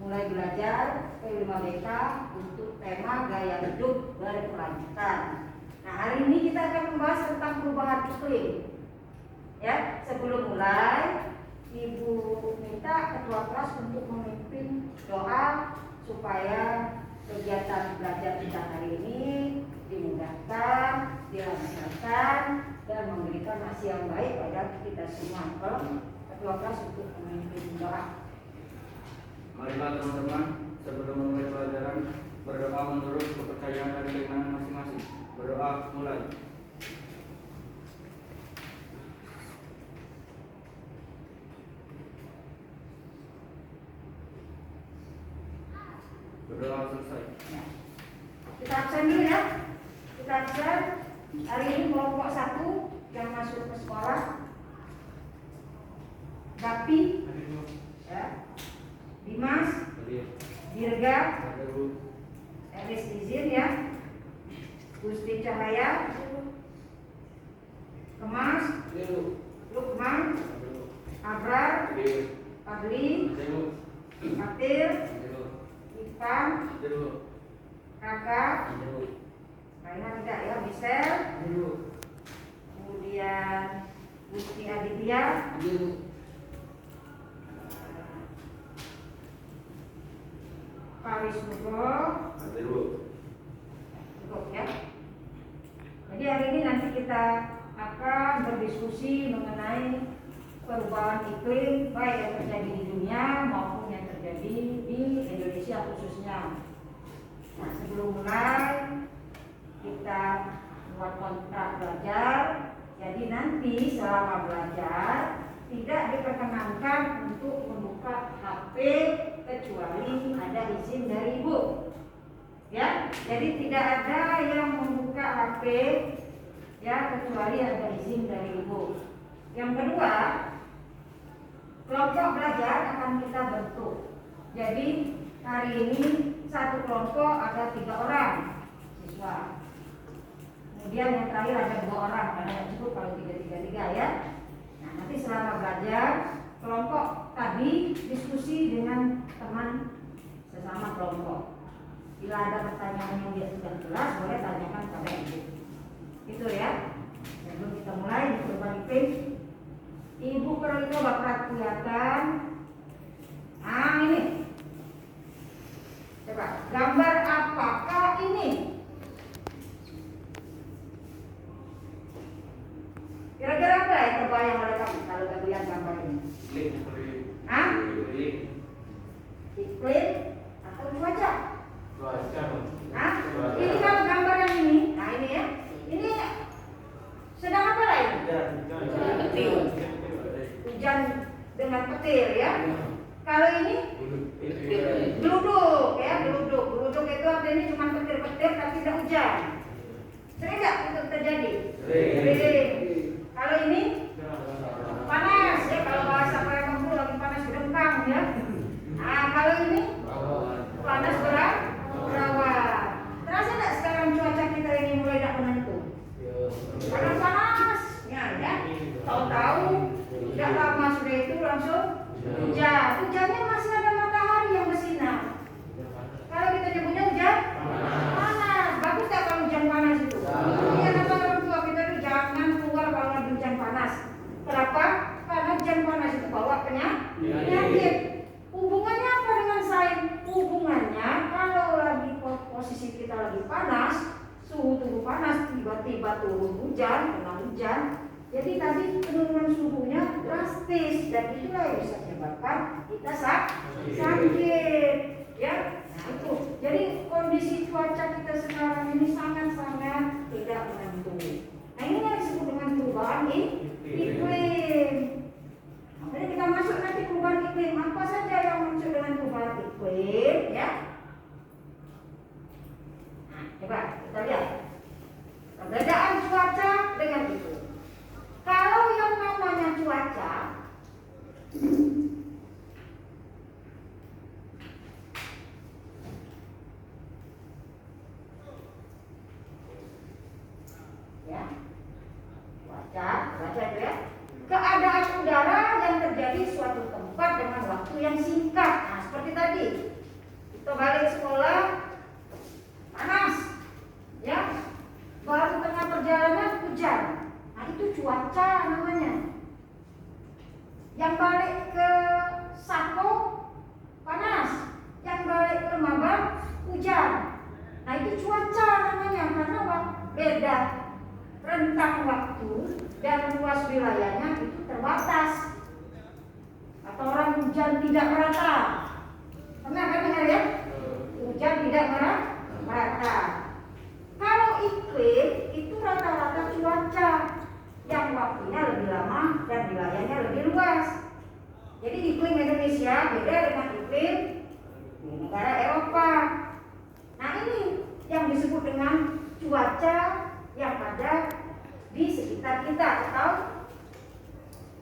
mulai belajar P5BK untuk tema gaya hidup berkelanjutan. Nah, hari ini kita akan membahas tentang perubahan iklim. Ya, sebelum mulai, Ibu minta ketua kelas untuk memimpin doa supaya kegiatan belajar kita hari ini dimudahkan, dilancarkan, dan memberikan hasil yang baik pada kita semua. Ketua kelas untuk memimpin doa. Marilah teman-teman, sebelum memulai pelajaran, berdoa menurut kepercayaan dan keimanan masing-masing. Berdoa mulai. Berdoa selesai. Kita absen dulu ya. Kita absen. Hari ini kelompok 1 yang masuk ke sekolah. Gapi, ya. Dimas, Dirga, Elis izin ya. Gusti Cahaya, Kemas, Lukman, Abrar, Fadli, Fatir, Ipan, Kakak, Raihan tidak ya, Michelle, kemudian Gusti Aditya, Paris Nugo, cukup ya. Jadi hari ini nanti kita akan berdiskusi mengenai perubahan iklim baik yang terjadi di dunia maupun yang terjadi di Indonesia khususnya. Nah, sebelum mulai kita buat kontrak belajar. Jadi nanti selama belajar tidak diperkenankan untuk membuka HP kecuali ada izin dari ibu. Ya, jadi tidak ada yang membuka HP ya kecuali ada izin dari ibu. Yang kedua, kelompok belajar akan kita bentuk. Jadi hari ini satu kelompok ada 3 orang siswa. Kemudian yang terakhir ada 2 orang karena yang cukup kalau 3-3-3 ya. Nah, nanti selama belajar kelompok tadi diskusi dengan teman sesama kelompok. Bila ada pertanyaan yang dia sudah jelas, boleh tanyakan pada ibu. Itu ya. Sebelum kita mulai di perubahan iklim, ibu perlu coba perhatikan. Nah ini, coba gambar apakah ini? Kira-kira apa yang terbayang oleh kamu kalau kamu lihat gambar ini? Hah? Iklim atau cuaca? Cuaca. Hah? Ini kalau gambar yang ini, nah ini ya, ini sedang apa lah ini? Hujan dengan petir ya. Kalau ini geluduk ya, geluduk itu artinya cuma petir-petir tapi tidak hujan. Sering nggak itu terjadi? Sering. Kalau ini panas ya, kalau bahasa Korea Kempul lagi panas gedengkang ya. Nah kalau ini panas berawan. Terasa nggak sekarang cuaca kita ini mulai tidak menentu? Panas ya. Tahu-tahu tidak lama sudah itu langsung hujan. Hujannya masih ada matahari yang bersinar. Kalau kita nyebutnya hujan panas. Bagus tak kalau hujan panas itu? Iya, kata orang tua kita itu jangan keluar kalau lagi hujan panas. Kenapa? Karena hujan panas itu bawa penyakit. Hubungannya apa dengan sains? Hubungannya kalau lagi posisi kita lagi panas, suhu tubuh panas, tiba-tiba turun hujan, kena hujan. Jadi tadi penurunan suhunya drastis dan itulah yang bisa menyebabkan kita sakit. Ya, nah itu. Jadi kondisi cuaca kita sekarang ini sangat-sangat tidak menentu. Nah ini yang disebut dengan perubahan iklim. Jadi kita masuk nanti perubahan iklim. Apa saja yang muncul dengan perubahan iklim ya? Nah, coba kita lihat perbedaan cuaca dengan itu. Kalau yang namanya cuaca tidak merata. Pernah kan dengar ya? Hujan tidak merata. Kalau iklim itu rata-rata cuaca yang waktunya lebih lama dan wilayahnya lebih luas. Jadi iklim Indonesia beda dengan iklim negara Eropa. Nah ini yang disebut dengan cuaca yang ada di sekitar kita atau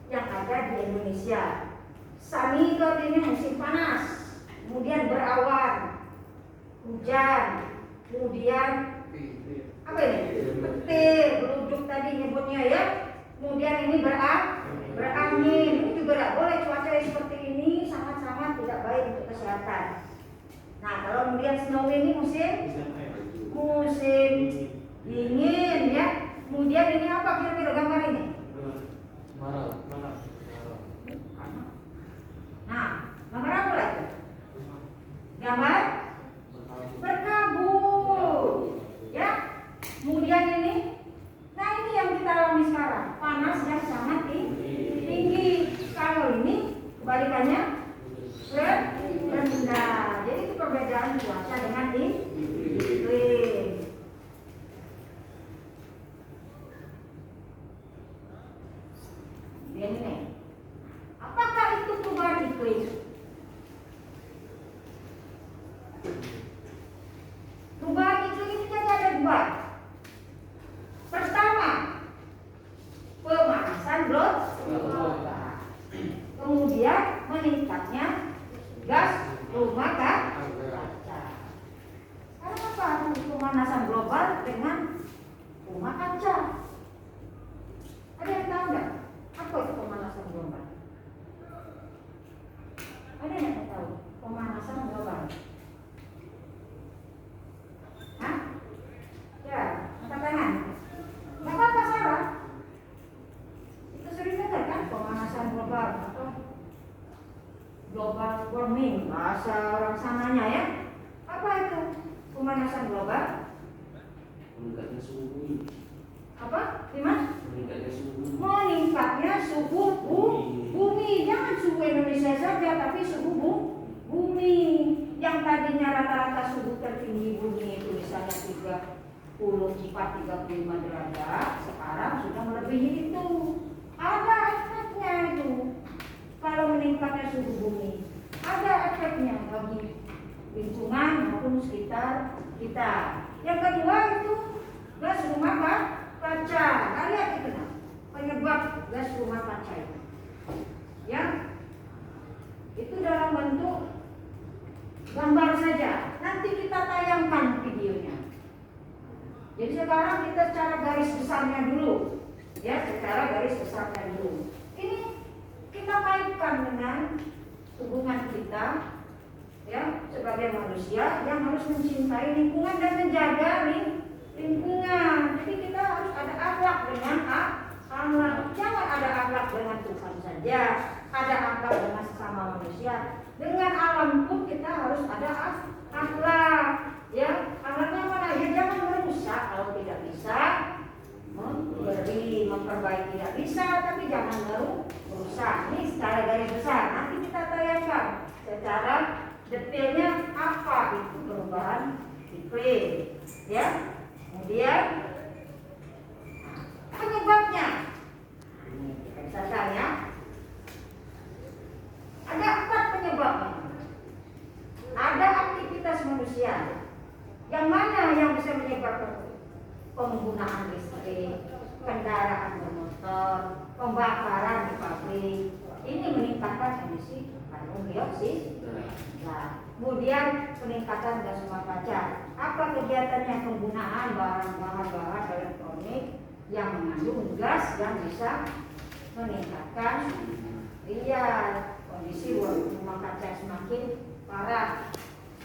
yang ada di Indonesia. Sami itu artinya musim panas, kemudian berawan, hujan, kemudian apa ini? Petir, geluduk tadi nyebutnya ya. Kemudian ini berangin. Ini juga tidak boleh cuaca yang seperti ini, sangat-sangat tidak baik untuk kesehatan. Nah, kalau kemudian snow ini musim dingin ya. Kemudian ini apa kira-kira gambar ini? Nah, gambar apa lagi? Gambar berkabut ya. Kemudian ini, nah ini yang kita alami sekarang, panas yang sangat tinggi. Kalau ini kebalikannya rendah. Jadi itu perbedaan cuaca dengan iklim. Ini, apakah itu perubahan iklim? Perubahan iklim ini jadi ada dua. Pertama, pemanasan global. Kemudian meningkatnya gas rumah kaca. Sekarang apa pemanasan global dengan rumah kaca? Ada yang tahu nggak? Apa itu pemanasan global? Ada yang tahu pemanasan global? Hah? Ya, angkat tangan. Nggak apa-apa salah. Itu sering dengar kan pemanasan global atau global warming bahasa orang sananya ya. Apa itu pemanasan global? Meningkatnya suhu bumi. Apa? Dimas? Meningkatnya suhu. Meningkatnya suhu bumi. Jangan suhu Indonesia saja, tapi suhu bumi. Yang tadinya rata-rata suhu tertinggi bumi itu misalnya 34-35 derajat, sekarang sudah melebihi itu. Ada efeknya itu. Kalau meningkatnya suhu bumi, ada efeknya bagi lingkungan maupun sekitar kita. Yang kedua itu gas rumah kaca. Kalian itu penyebab gas rumah kaca itu. Ya, itu dalam bentuk gambar saja. Nanti kita tayangkan videonya. Jadi sekarang kita secara garis besarnya dulu, ya, secara garis besarnya dulu. Ini kita kaitkan dengan hubungan kita, ya, sebagai manusia yang harus mencintai lingkungan dan menjaga lingkungan. Jadi kita harus ada akhlak dengan akhlak. Jangan ada akhlak dengan Tuhan saja, ada akhlak dengan sesama manusia. Dengan alam pun kita harus ada akhlak. Ya, akhlaknya mana? Ya, jangan merusak kalau tidak bisa. Memberi, memperbaiki tidak bisa, tapi jangan merusak. Ini secara garis besar. Nanti kita tayangkan secara detailnya apa itu perubahan iklim. Ya, kemudian penyebabnya. Misalkan ya, ada 4 penyebabnya. Ada aktivitas manusia. Yang mana yang bisa menyebabkan penggunaan listrik, kendaraan bermotor, pembakaran di pabrik, ini meningkatkan emisi karbon dioksida. Nah, kemudian peningkatan gas rumah kaca. Apa kegiatannya? Penggunaan bahan-bahan elektronik yang mengandung gas yang bisa meningkatkan kondisi rumah kaca semakin parah.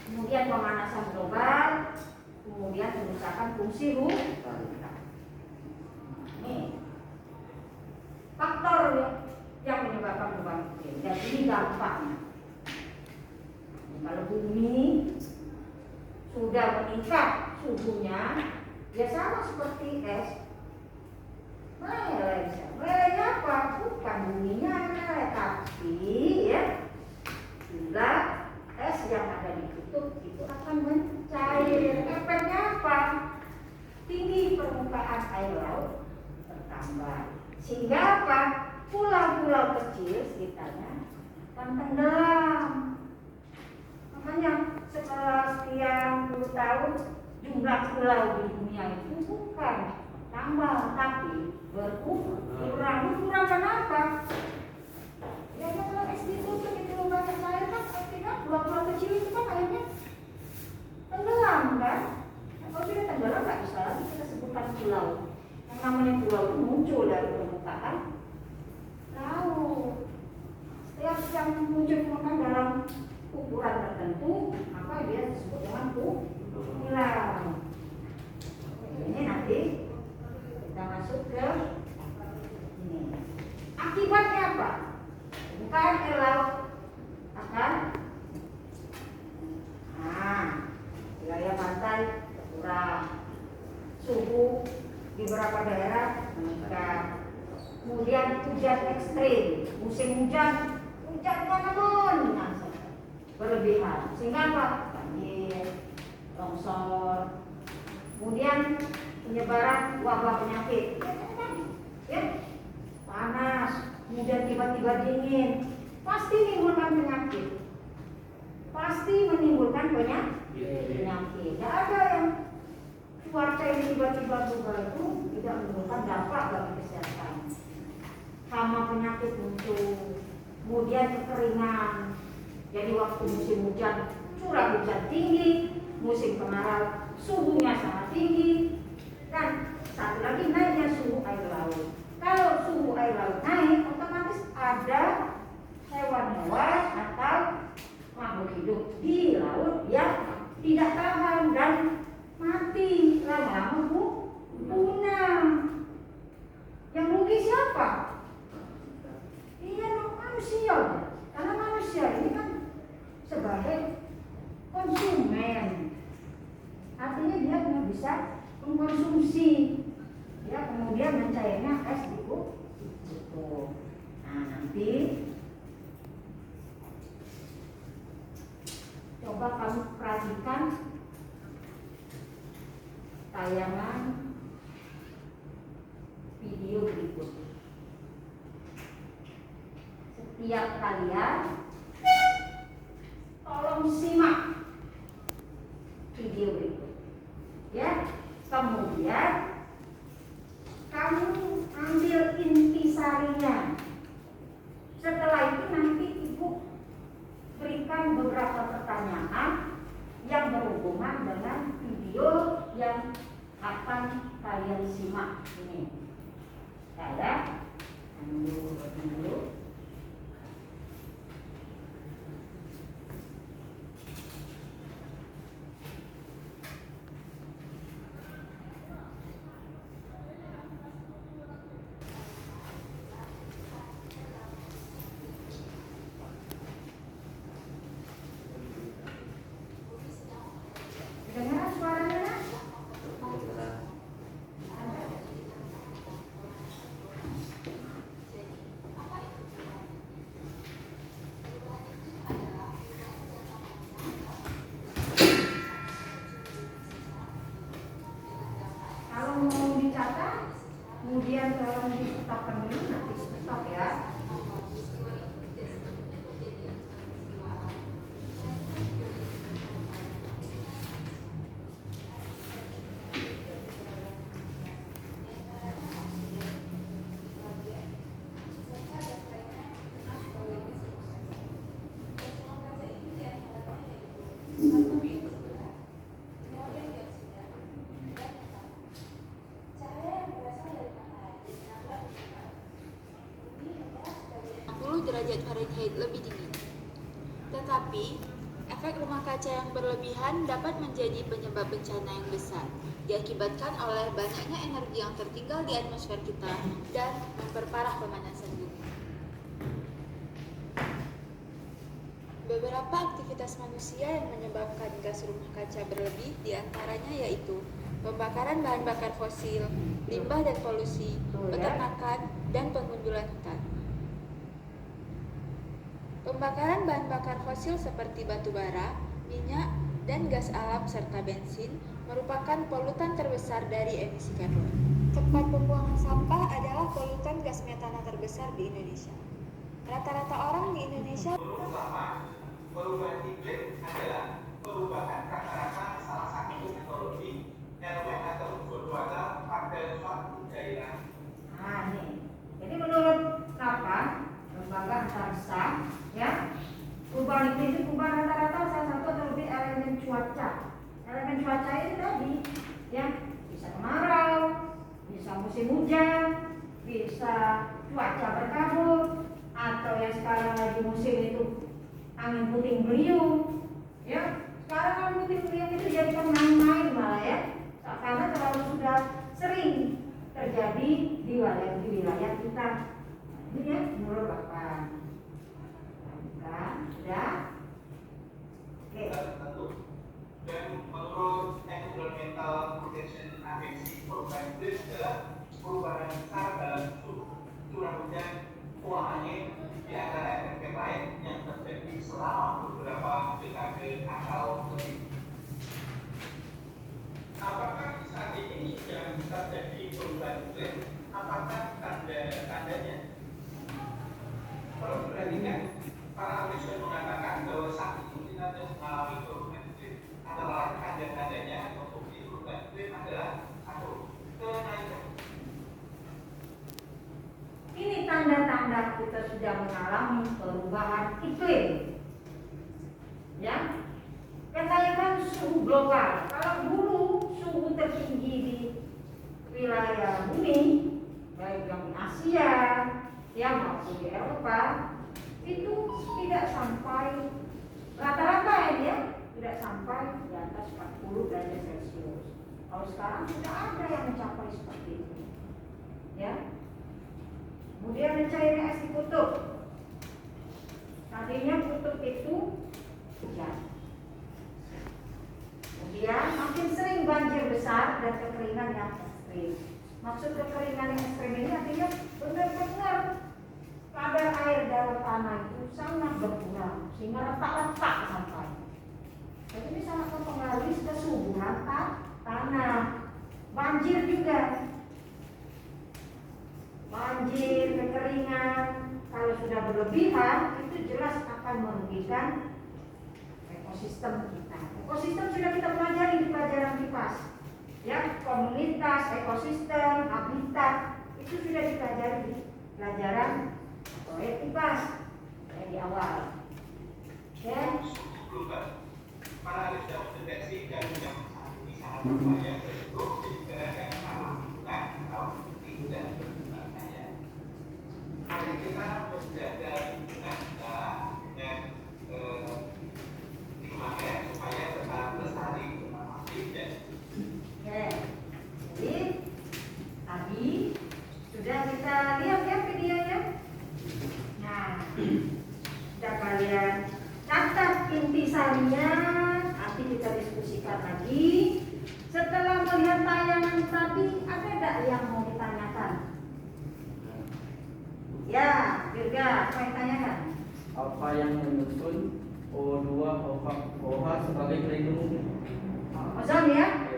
Kemudian pemanasan global, kemudian kerusakan fungsi hutan. Ini faktor yang menyebabkan perubahan iklim. Dan ini dampaknya. Kalau bumi sudah meningkat suhunya, ya sama seperti es. Meleleh apa? Bukan buminya meleleh, tapi ya apabila es yang ada di kutub itu akan mencair. Efeknya apa? Tinggi permukaan air laut bertambah. Sehingga apa? Pulau-pulau kecil sekitarnya akan tenggelam. Makanya setelah sekian puluh tahun jumlah pulau di dunia itu bukan tambah tapi berkurang. Berkurang kenapa? Ya kalau es ditutup itu nggak tercair kan artinya pulau-pulau kecil itu kan akhirnya tenggelam kan? Kalau sudah tenggelam nggak bisa lagi kita sebutkan pulau. Yang namanya pulau itu muncul dari permukaan laut. Setiap yang muncul permukaan dalam ukuran tertentu, maka dia disebut dengan pulau. Ini nanti kita masuk ke ini. Akibatnya apa? Bukan air laut akan wilayah pantai berkurang, suhu di beberapa daerah meningkat, kemudian hujan ekstrim, musim hujannya menurun berlebihan, sehingga apa? Banjir, longsor, kemudian penyebaran wabah penyakit, ya, panas, kemudian tiba-tiba dingin, pasti menimbulkan penyakit, pasti menimbulkan penyakit. Tidak ada yang cuaca yang tiba-tiba berubah itu tidak menimbulkan dampak bagi kesehatan. Hama penyakit muncul, kemudian kekeringan. Jadi waktu musim hujan curah hujan tinggi, musim kemarau suhunya sangat tinggi, dan satu lagi naiknya suhu air laut. Kalau suhu air laut naik, otomatis ada hewan-hewan atau makhluk hidup di laut yang tidak tahan dan mati, lama-lama punah. Yang rugi siapa? Iya, manusia. Karena manusia ini kan sebagai konsumen, artinya dia tidak bisa mengkonsumsi, ya, kemudian mencairnya es di kutub. Nah, nanti coba kamu perhatikan tayangan video berikut. Setiap kalian tolong simak video berikut, ya. Kemudian kamu ambil intisarinya. Setelah itu nanti ibu berikan beberapa pertanyaan yang berhubungan dengan video yang akan kalian simak ini. Saya dulu. Dengar suaranya? Kalau mau dicatat, kemudian kalau ditetapkan dulu nanti stop ya. derajat Fahrenheit lebih dingin. Tetapi, efek rumah kaca yang berlebihan dapat menjadi penyebab bencana yang besar, diakibatkan oleh banyaknya energi yang tertinggal di atmosfer kita dan memperparah pemanasan bumi. Beberapa aktivitas manusia yang menyebabkan gas rumah kaca berlebih diantaranya yaitu pembakaran bahan bakar fosil, limbah dan polusi, peternakan, dan pengundulan hutan. Pembakaran bahan bakar fosil seperti batu bara, minyak, dan gas alam serta bensin merupakan polutan terbesar dari emisi karbon. Tempat pembuangan sampah adalah polutan gas metana terbesar di Indonesia. Rata-rata orang di Indonesia perubahan iklim adalah perubahan rata-rata salah satu metodologi elemen atau unsur buatan pada suatu daerah. Nah, nih. Jadi menurut apa? Lembaga antariksa, ya, perubahan iklim itu perubahan rata-rata salah satu atau lebih elemen cuaca. Elemen cuaca ini tadi, ya, bisa kemarau, bisa musim hujan, bisa cuaca berkabut, atau yang sekarang lagi musim itu angin puting beliung, ya. Sekarang angin puting beliung itu jadi main-main malah ya, karena terlalu sudah sering terjadi di wilayah kita. Ini ya menurut Bapak. Bukan, sudah. Oke. Tentu. Dan menurut Environmental Protection Agency, perubahan iklim adalah perubahan besar dalam curah hujan, pola angin, di antara efek lain yang terjadi selama beberapa dekade atau lebih. Apakah saat ini yang terjadi perubahan iklim? Apakah tanda-tandanya? Kalau perhatikan, para ahli mengatakan bahwa saat ini kita sedang mengalami perubahan iklim. Antara lain tanda-tandanya atau bukti perubahan iklim adalah satu, kenaikan. Ini tanda-tanda kita sudah mengalami perubahan iklim. Ya, kenaikan suhu global. Kalau dulu suhu tertinggi di wilayah bumi, baik yang di Asia, yang maupun di Eropa, itu tidak sampai rata-rata ya, tidak sampai di atas 40 derajat Celcius. Kalau sekarang sudah ada yang mencapai seperti itu, ya. Kemudian mencairnya es di kutub. Tadinya kutub itu hujan. Kemudian makin sering banjir besar dan kekeringan yang ekstrim. Maksud kekeringan yang ekstrim ini artinya benar-benar kadar air dalam tanah itu sangat berkurang sehingga retak-retak sampai. Jadi ini sangat mempengaruhi kesuburan tanah. Banjir juga. Banjir, kekeringan, kalau sudah berlebihan itu jelas akan merugikan ekosistem kita. Ekosistem sudah kita pelajari di pelajaran KIPAS, ya, komunitas, ekosistem, habitat itu sudah dipelajari di pelajaran proyek KIPAS di awal. Ya. Para ahli sudah mendeteksi dan yang saat ini sangat berbahaya untuk diberikan sama bukan atau tidak. Mari kita menjaga lingkungan kita dengan lingkungannya supaya tetap lestari dan. Oke, jadi tadi sudah kita lihat ya videonya. Nah, sudah kalian catat intisarinya, nanti kita diskusikan lagi. Setelah melihat tayangan tadi, ada nggak yang mau ditanyakan? Ya, Dirga, apa yang tanyakan? Apa yang menyusun O2 OH sebagai pelindung Ozon ya?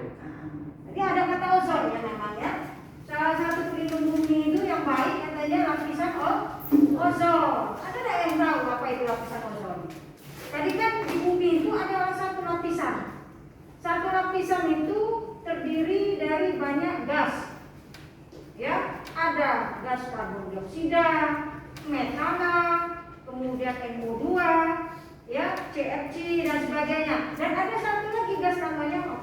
Jadi ada kata ozon ya namanya. Salah satu pelindung bumi itu yang baik katanya lapisan ozon. Ada nggak yang tahu apa itu lapisan ozon? Tadi kan di bumi itu ada satu lapisan. Satu lapisan itu terdiri dari banyak gas. Ya, ada gas karbon dioksida, metana, kemudian NO2, ya, CFC dan sebagainya. Dan ada satu lagi gas namanya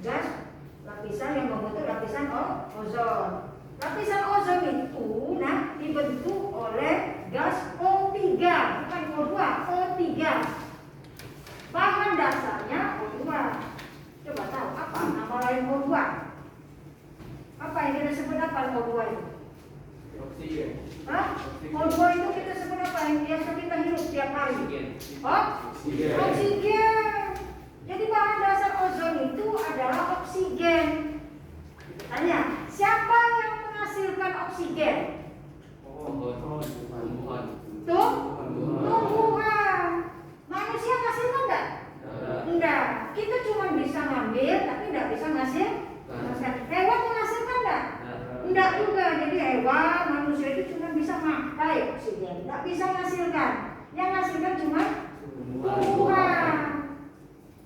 gas lapisan yang membentuk lapisan ozon. Lapisan ozon itu dibentuk oleh gas O3, bukan O2, O3. Bahan dasarnya O2. Coba tahu apa nama lain O2? Apa yang kita sebut apa O2 itu? oksigen? Hah? O2 itu kita sebut apa yang biasa kita hirup setiap hari? Oksigen. Oksigen. Jadi bahan dasar ozon itu adalah oksigen. Tanya, siapa yang menghasilkan oksigen? Tumbuhan. Tumbuhan. tidak bisa menghasilkan. Hewan menghasilkan enggak? Enggak juga. Jadi hewan, manusia itu cuma bisa makai oksigen, enggak bisa menghasilkan. Yang menghasilkan cuma tumbuhan.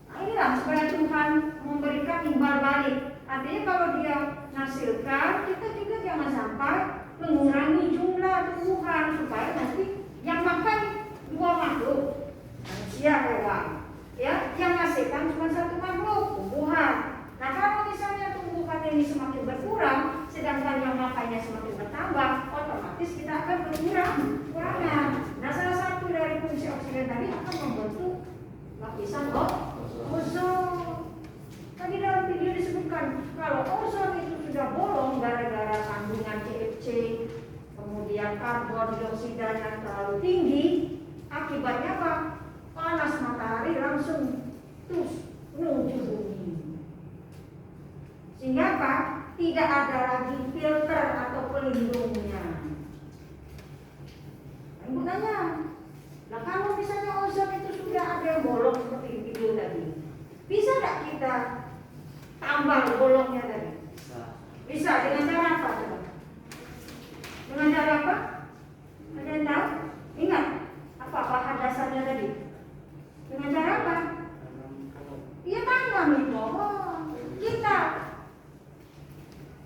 Nah, inilah supaya Tuhan memberikan imbal balik. Artinya kalau dia menghasilkan, kita juga jangan sampai mengurangi jumlah tumbuhan supaya nanti yang makan dua makhluk, manusia, hewan. Ya, yang menghasilkan cuma satu makhluk, tumbuhan. Nah, kalau misalnya tumbuhan ini semakin berkurang, sedangkan yang makannya semakin bertambah, otomatis kita akan kekurangan. Nah, salah satu dari fungsi oksigen tadi akan membentuk lapisan ozon. Tadi dalam video disebutkan kalau ozon itu sudah bolong gara-gara kandungan CFC, kemudian karbon dioksida yang terlalu tinggi, akibatnya apa? Panas matahari langsung terus menuju bumi. Sehingga apa? Tidak ada lagi filter atau pelindungnya. Gunanya, nah kalau misalnya ozon itu sudah ada yang bolong seperti video tadi, bisa tidak kita tambah bolongnya tadi? Bisa. Dengan cara apa? Coba. Dengan cara apa? Ada yang tahu? Ingat apa bahan dasarnya tadi? Dengan cara apa? Iya, tanam itu. Kita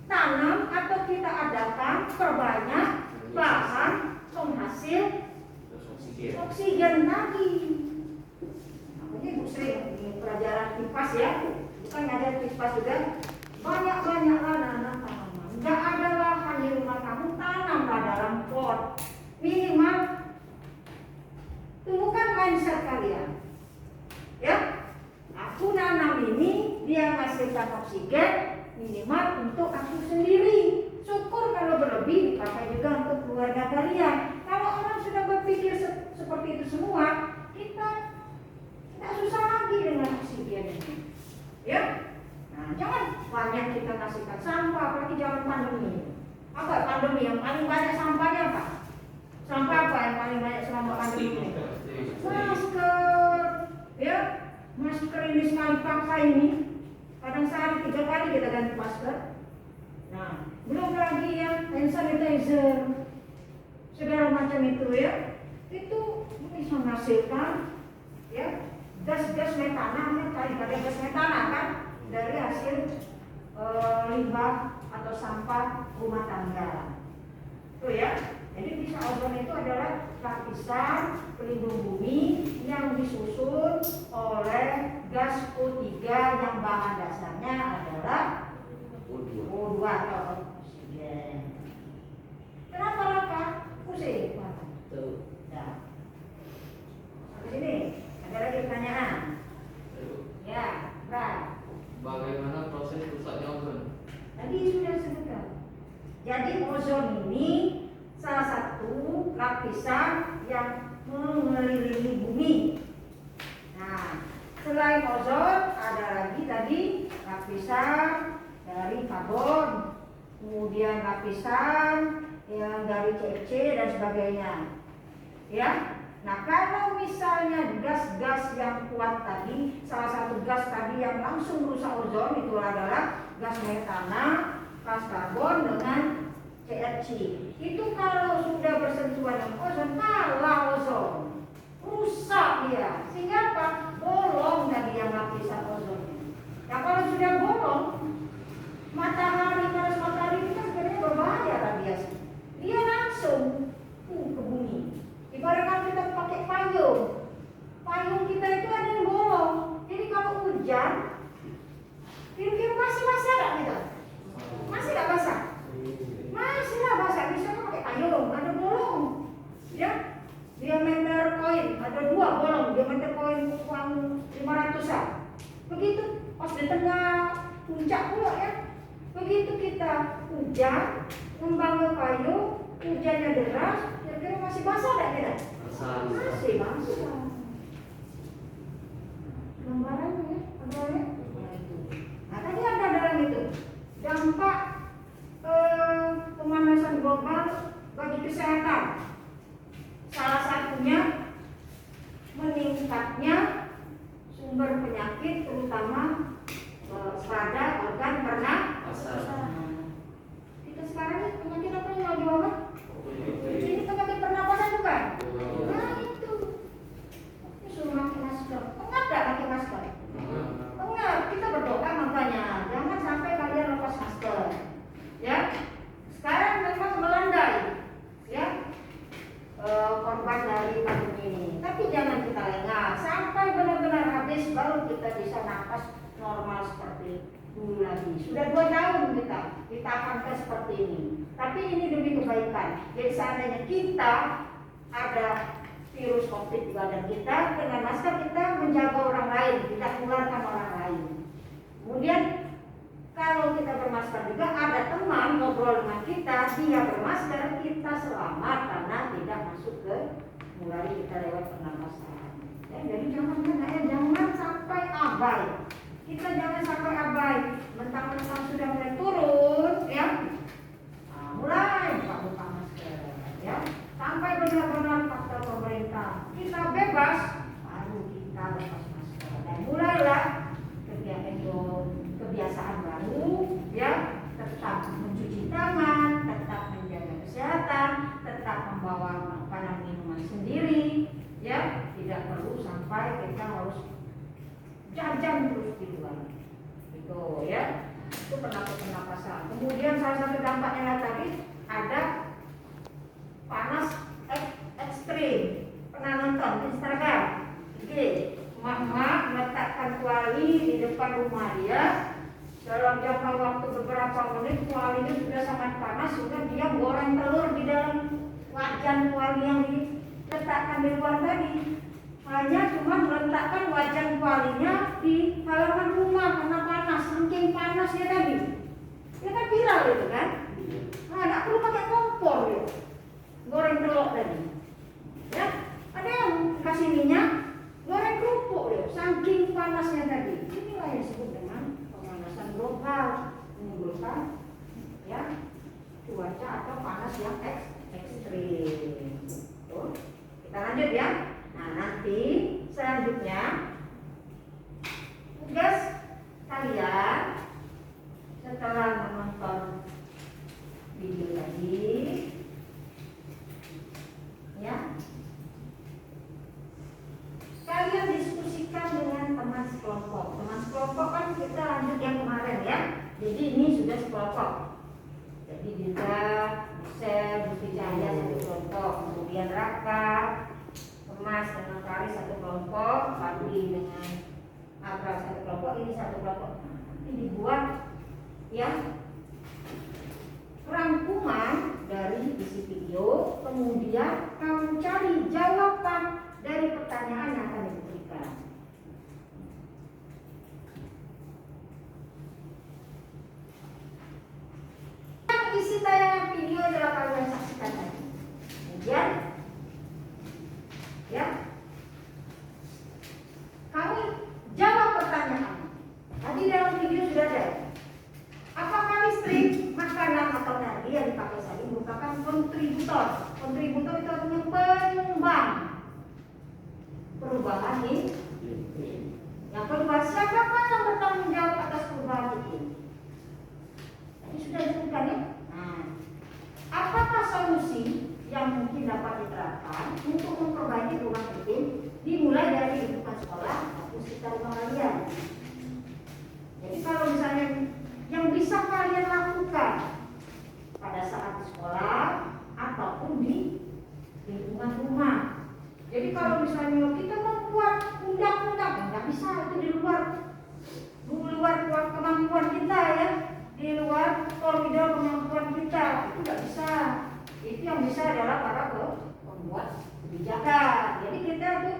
tanam atau kita adakan perbanyak bahan penghasil oksigen tadi. Makanya Bu Sri ini pelajaran kipas ya, bukan ngajar kipas juga. Banyak-banyaklah nanam tanaman. Enggak ada lahan di rumah kamu, tanamlah dalam pot. Minimal tumbuhkan mindset kalian. Ya, aku nanam ini dia menghasilkan oksigen minimal untuk aku sendiri. Syukur kalau berlebih dipakai juga untuk keluarga kalian. Kalau orang sudah berpikir seperti itu semua, kita tidak susah lagi dengan oksigen ini. Ya, nah jangan banyak kita kasihkan sampah, apalagi zaman pandemi. Apa pandemi yang paling banyak sampahnya apa? Sampah apa yang paling banyak selama pandemi ini? Masker, ya, masker ini sekali pakai ini, kadang sehari 3 kali kita ganti masker. Nah, belum lagi yang hand sanitizer, segala macam itu ya, itu bisa menghasilkan ya gas metana, daripada gas metana kan dari hasil limbah atau sampah rumah tangga. Tuh ya. Jadi bisa ozon itu adalah lapisan pelindung bumi yang disusun oleh gas O3 yang bahan dasarnya adalah O2 atau oksigen. Kenapa laka? Pusing. Nah, sampai sini ada lagi pertanyaan? Ya, Bang. Bagaimana proses rusaknya ozon? Tadi sudah sebutkan. Jadi ozon ini salah satu lapisan yang mengelilingi bumi. Nah, selain ozon ada lagi tadi lapisan dari karbon, kemudian lapisan yang dari CFC dan sebagainya. Ya. Nah, kalau misalnya gas-gas yang kuat tadi, salah satu gas tadi yang langsung merusak ozon itu adalah gas metana, gas karbon dengan CFC. Itu kalau sudah bersentuhan dengan ozon, kalah ozon, rusak dia. Sehingga apa? Bolong tadi yang lapisan ozon. Nah, kalau sudah bolong, matahari, panas matahari itu kan sebenarnya berbahaya radiasi. Dia langsung ke bumi. Ibaratkan kita pakai payung kita itu ada yang bolong. Jadi kalau hujan, kira-kira masih basah nggak kita? Masih nggak basah? Masih lah basah. Misalnya pakai payung, ada bolong, ya. Diameter koin ada 2 bolong, diameter koin uang 500-an. Begitu pas di tengah puncak pula ya. Begitu kita hujan, membangun payung, hujannya deras, kira-kira masih basah nggak kita? Masih basah. Gambarannya ya, gambarannya. Nah, tadi ada dalam itu dampak pemanasan global bagi kesehatan. Salah satunya meningkatnya sumber penyakit terutama pada lagi. Sudah 2 tahun kita akan seperti ini. Tapi ini demi kebaikan. Jadi seandainya kita ada virus COVID di badan kita, dengan masker kita menjaga orang lain, tidak menularkan orang lain. Kemudian kalau kita bermasker juga ada teman ngobrol dengan kita, dia bermasker, kita selamat karena tidak masuk ke mulai kita lewat pernapasan. Ya, jadi jangan sampai abai. Kita jangan sampai abai. Mentang-mentang sudah mulai turun, ya. Nah, mulai buka masker, ya. Sampai benar-benar faktor pemerintah kita bebas, baru kita lepas masker. Dan mulailah kebiasaan baru, ya. Tetap mencuci tangan, tetap menjaga kesehatan, tetap membawa makanan minuman sendiri, ya. Tidak perlu sampai kita harus jajan terus di luar, gitu ya. Itu pernapasan. Kemudian salah satu dampaknya tadi ada panas ekstrim. Pernah nonton Instagram? Oke, emak-emak meletakkan kuali di depan rumah dia. Dalam jangka waktu beberapa menit kualinya sudah sangat panas, sudah dia goreng telur di dalam wajan kuali yang diletakkan di luar tadi. Hanya cuma meletakkan wajan kualinya di halaman rumah karena panas, saking panasnya tadi. Ya kan viral itu kan? Nah, nggak perlu pakai kompor ya. Goreng telur tadi. Ya, ada yang kasih minyak, goreng kerupuk ya, saking panasnya tadi. Inilah yang disebut dengan pemanasan global, menimbulkan ya cuaca atau panas yang ekstrim. Tuh. Kita lanjut ya. Nah, nanti selanjutnya tugas kalian setelah menonton video tadi, ya, kalian diskusikan dengan teman sekelompok. Teman sekelompok kan kita lanjut yang kemarin ya. Jadi ini sudah sekelompok. Jadi Dinda, Michelle, Gusti Cahaya satu kelompok, kemudian Raka, Mas dengan Kari satu kelompok, Fadli dengan Abra satu kelompok, ini satu kelompok. Nanti dibuat ya rangkuman dari isi video, kemudian kamu cari jawaban dari pertanyaan yang akan diberikan. Isi tayangan video adalah kalian saksikan tadi. Kemudian ya, kamu jawab pertanyaan. Tadi dalam video sudah ada. Apakah listrik, makanan atau energi yang dipakai saat ini merupakan kontributor? Kontributor itu artinya penyumbang perubahan ini. Yang kedua, siapakah yang bertanggung jawab atas perubahan itu? Tadi sudah disebutkan ya. Nah, apakah solusi yang mungkin dapat diterapkan untuk memperbaiki perubahan iklim dimulai dari lingkungan sekolah atau sekitar rumah kalian? Jadi kalau misalnya yang bisa kalian lakukan pada saat di sekolah ataupun di lingkungan rumah. Jadi kalau misalnya kita membuat undang-undang, nggak bisa, itu di luar kemampuan kita ya, di luar koridor kemampuan kita, itu nggak bisa. Itu yang bisa adalah para pembuat kebijakan. Jadi kita tuh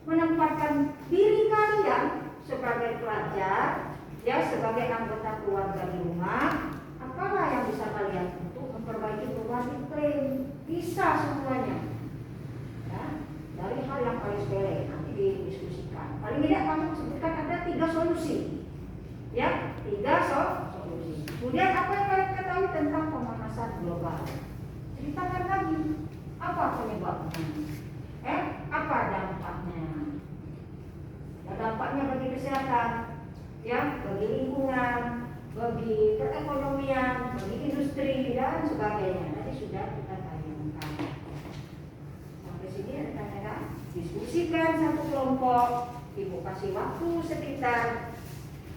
menempatkan diri kalian sebagai pelajar, ya sebagai anggota keluarga di rumah. Apalah yang bisa kalian untuk memperbaiki perubahan iklim? Bisa semuanya. Ya, dari hal yang paling sepele nanti didiskusikan. Paling tidak kamu sebutkan ada 3 solusi. Ya, 3 solusi. Kemudian apa yang kalian ketahui tentang pemanasan global? Ceritakan lagi apa penyebabnya, apa dampaknya. Ya, dampaknya bagi kesehatan, ya, bagi lingkungan, bagi perekonomian, bagi industri dan sebagainya. Tadi sudah kita tayangkan. Sampai sini ada tanya-tanya. Diskusikan satu kelompok. Ibu kasih waktu sekitar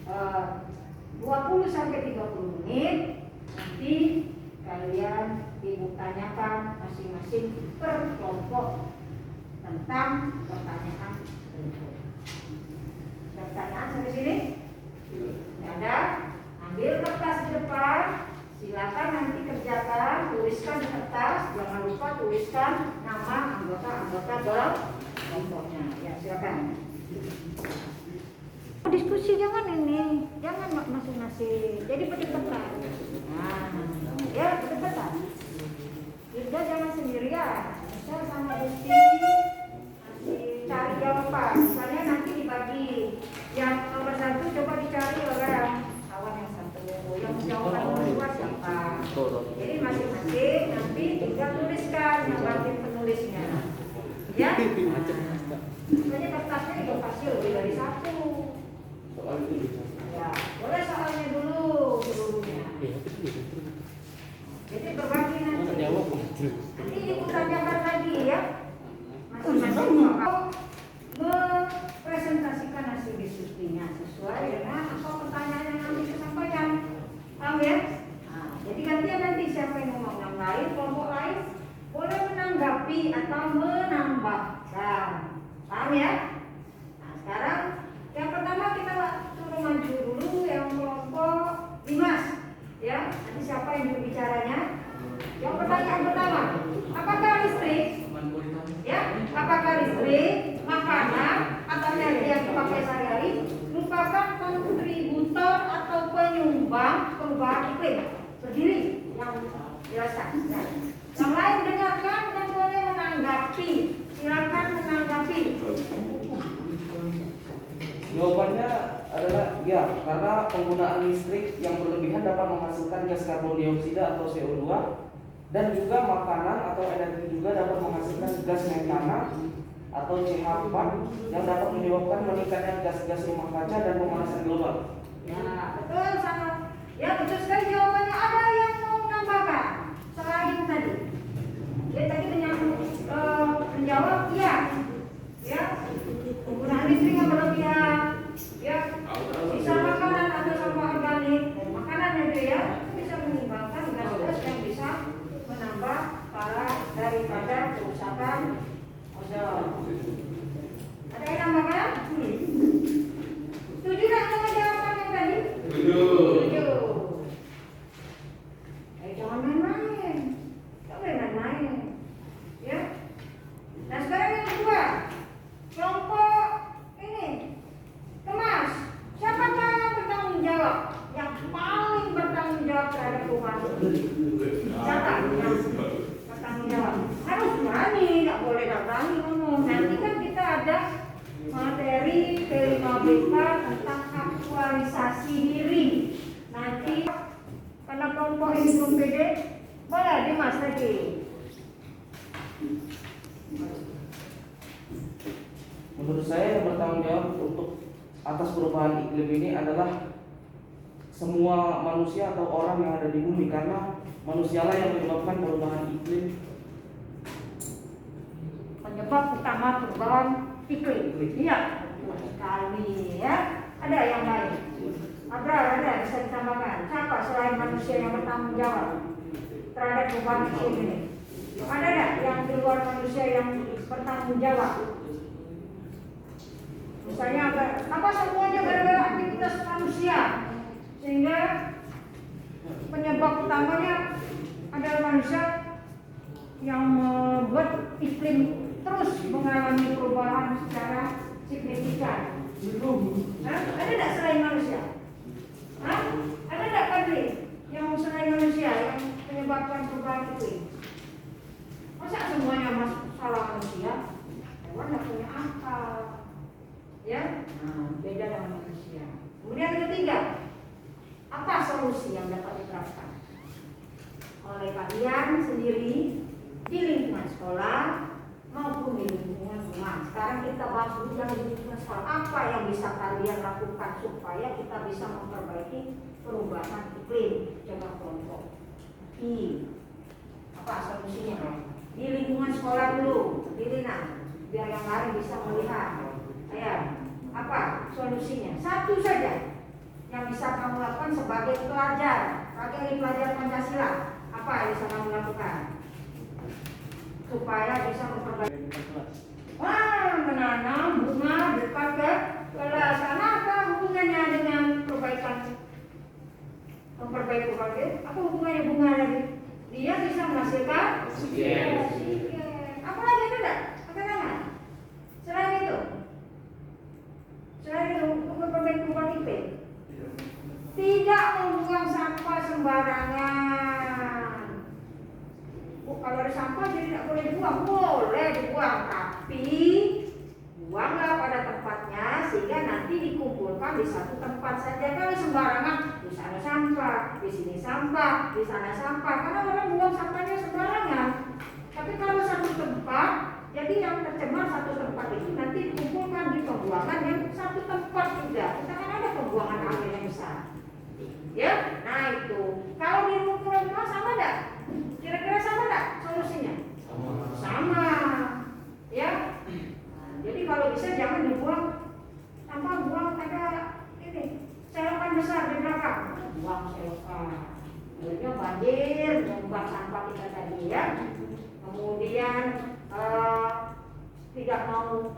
20 sampai 30 menit. Nanti kalian ibu tanyakan masing-masing per kelompok tentang pertanyaan berikut. Pertanyaan sampai sini? Tidak ada? Ambil tuliskan nama anggota-anggota kelompoknya. Ya, silakan. Diskusi jangan ini, jangan masing-masing. Jadi berdekatan. Nah, ya berdekatan. Kita jangan sendirian. Misal sama Gusti masih cari jawaban. Misalnya nanti dibagi. Yang nomor 1 coba dicari oleh kawan yang satu. Yang jawaban nomor 2 siapa? Jadi masing-masing nanti tinggal tuliskan yang bagian penulisnya. Ya. Misalnya kertasnya juga pasti lebih dari 1. Ya, boleh soalnya dulu dulunya. Jadi berbagi nanti. Nanti ditanyakan lagi ya. Masing-masing mau mempresentasikan hasil diskusinya sesuai dengan apa pertanyaan yang nanti disampaikan. Paham ya? Nah, jadi gantian nanti siapa yang ngomong yang lain, kelompok lain boleh menanggapi atau menambahkan. Paham ya? Nah, sekarang yang pertama kita suruh maju dulu yang kelompok Dimas. Ya, nanti siapa yang juru bicaranya? Yang pertanyaan pertama, apakah listrik? Ya, apakah listrik, makanan atau energi yang dipakai sehari-hari merupakan kontributor atau penyumbang perubahan iklim? Berdiri yang jelaskan. Nah, yang lain dengarkan dan boleh menanggapi. Silakan menanggapi. Jawabannya adalah ya, karena penggunaan listrik yang berlebihan dapat menghasilkan gas karbon dioksida atau CO2, dan juga makanan atau energi juga dapat menghasilkan gas metana atau CH4 yang dapat menyebabkan meningkatnya gas-gas rumah kaca dan pemanasan global. Ya, betul sangat. Ya, betul sekali jawabannya. Ada yang mau menambahkan selain tadi? Dia tadi menjawab iya. Ya, penggunaan listrik yang berlebihan. Ya, sisa makanan atau sampah organik, makanan itu ya bisa menyumbangkan gas-gas yang bisa menambah parah daripada kerusakan ozon. Ada yang nambahkan? Setuju nggak sama jawaban yang tadi? Setuju. Jangan main-main. Jangan main-main. Ya. Nah sekarang yang kedua, kelompok ini, Kemas. Siapakah yang bertanggung jawab? Yang paling bertanggung jawab terhadap perubahan iklim? Siapa yang bertanggung jawab? Harus berani, nggak boleh nggak berani ngomong. Nanti kan kita ada materi P5BK tentang aktualisasi diri. Nanti karena kelompok ini belum pede, boleh Dimas lagi. Menurut saya yang bertanggung jawab untuk atas perubahan iklim ini adalah semua manusia atau orang yang ada di bumi, karena manusialah yang menyebabkan perubahan iklim. Penyebab utama perubahan iklim. Iya, betul sekali ya. Ada yang lain? Ada bisa ditambahkan. Siapa selain manusia yang bertanggung jawab terhadap perubahan iklim ini? Ada nggak yang di luar manusia yang bertanggung jawab? Misalnya apa semuanya gara-gara aktivitas manusia sehingga penyebab utamanya adalah manusia yang membuat iklim terus mengalami perubahan secara signifikan. Ada tidak selain manusia? Ada tidak Padri yang selain manusia yang menyebabkan perubahan iklim? Masa semuanya masalah manusia? Hewan tidak punya akal. Ya, beda dengan manusia. Kemudian yang ketiga, apa solusi yang dapat diterapkan oleh kalian sendiri di lingkungan sekolah maupun di lingkungan rumah? Sekarang kita bahas dulu yang di lingkungan sekolah. Apa yang bisa kalian lakukan supaya kita bisa memperbaiki perubahan iklim? Coba kelompok apa solusinya? Di lingkungan sekolah dulu, Lina, biar yang lain bisa melihat. Ya, apa solusinya? Satu saja yang bisa kamu lakukan sebagai pelajar, pelajar Pancasila. Apa yang bisa kamu lakukan supaya bisa memperbaiki? Menanam bunga dekat ke kelas. Karena apa hubungannya dengan memperbaiki? Apa hubungannya bunga di dia bisa menghasilkan Oksigen. Apa lagi itu enggak? Keterangan. Selain itu kumpulan IP tidak membuang sampah sembarangan. Kalau ada sampah jadi tidak boleh dibuang, boleh dibuang, tapi buanglah pada tempatnya sehingga nanti dikumpulkan di satu tempat saja. Kalau sembarangan, di sana sampah, di sini sampah, di sana sampah, karena orang buang sampahnya sembarangan. Tapi kalau satu tempat, jadi yang tercemar satu tempat itu nanti dikumpulkan di pembuangan yang satu tempat juga. Kita kan ada pembuangan air yang besar. Ya, nah itu. Kalau di rumah sama enggak? Kira-kira sama enggak solusinya? Sama. Ya. Jadi kalau bisa jangan dibuang sampah, buang ada ini selokan besar di belakang. Buang selokan. Akhirnya banjir, membuat sampah kita tadi ya. Kemudian tidak mau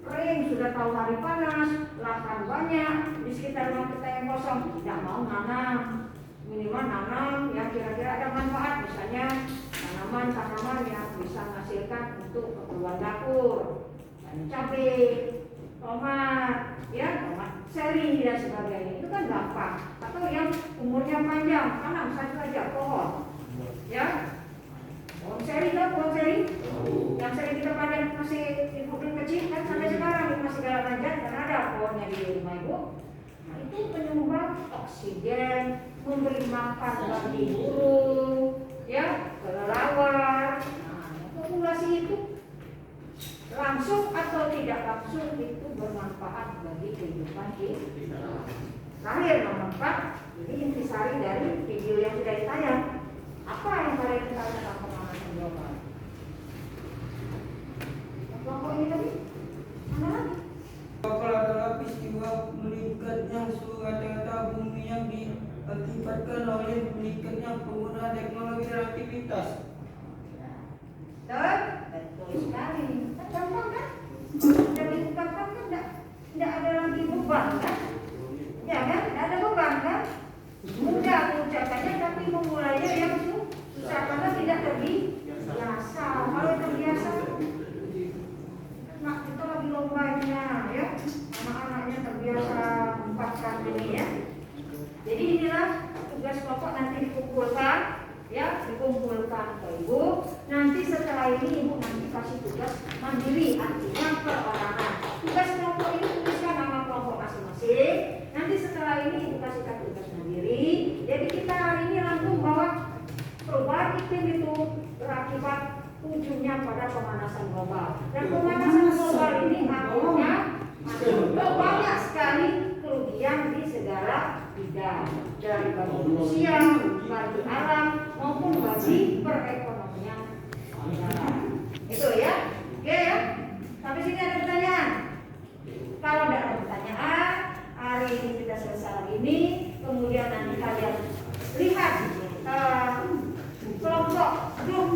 kering, sudah tahu hari panas, lahan banyak di sekitar rumah kita yang kosong, tidak mau nanam, minimal nanam yang kira-kira ada manfaat, misalnya tanaman yang bisa menghasilkan untuk keperluan dapur, cabai, tomat, ya tomat seri dan sebagainya, itu kan gampang. Atau yang umurnya panjang, tanam satu aja pohon, ya. Pohon seri kan, pohon seri yang sering kita pandang masih ibu kecil kan sampai sekarang masih galak panjang karena ada pohonnya di rumah ibu. Nah, itu penyumbang oksigen, memberi makan bagi burung, ya, kelelawar. Nah, populasi itu langsung atau tidak langsung itu bermanfaat bagi kehidupan kita. Terakhir nomor 4, ini intisari dari video yang sudah ditayang. Apa yang kalian tahu tentang pemanasan global? Kelompok ini tadi, mana lagi? Global adalah peristiwa meningkatnya suhu rata-rata bumi yang diakibatkan oleh meningkatnya penggunaan teknologi dan aktivitas. Betul sekali. Kan gampang kan? Sudah diungkapkan kan tidak ada lagi beban kan? Ya kan? Tidak ada beban kan? Mudah mengucapkannya tapi memulainya yang susah karena tidak terbiasa. Kalau terbiasa, nah kita lagi lombanya ya, anak-anaknya terbiasa 4 kali ini ya. Jadi inilah tugas kelompok nanti dikumpulkan, ya dikumpulkan ke ibu. Nanti setelah ini ibu nanti kasih tugas mandiri, artinya perorangan. Tugas kelompok ini tuliskan nama kelompok masing-masing. Nanti setelah ini ibu kasihkan tugas mandiri. Jadi kita hari ini langsung bahwa perubahan iklim itu berakibat ujungnya pada pemanasan global. Dan pemanasan global ini akhirnya banyak sekali kerugian di segala bidang, dari bagi manusia, bagi alam maupun bagi perekonomian negara. Itu ya, oke ya. Sampai sini ada pertanyaan? Kalau tidak ada pertanyaan, hari ini kita selesai hari ini. Kemudian nanti kalian lihat kelompok grup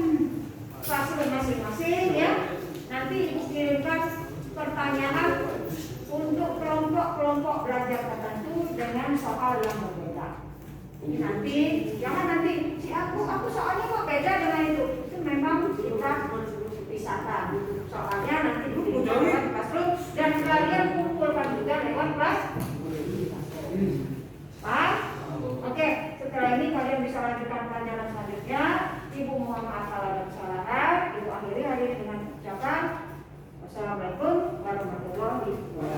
kelas masing-masing ya. Nanti ibu kirimkan pertanyaan untuk kelompok-kelompok belajar tertentu dengan soal yang berbeda. Nanti jangan nanti si aku soalnya kok beda dengan itu memang kita pisahkan. Soalnya nanti ibu kumpulkan di classroom dan kalian kumpulkan juga lewat kelas. Paham? Oke, setelah ini kalian bisa lanjutkan pelajaran selanjutnya. Ibu mohon maaf kalau ada kesalahan. Ibu akhiri hari ini dengan ucapan wassalamualaikum warahmatullahi wabarakatuh.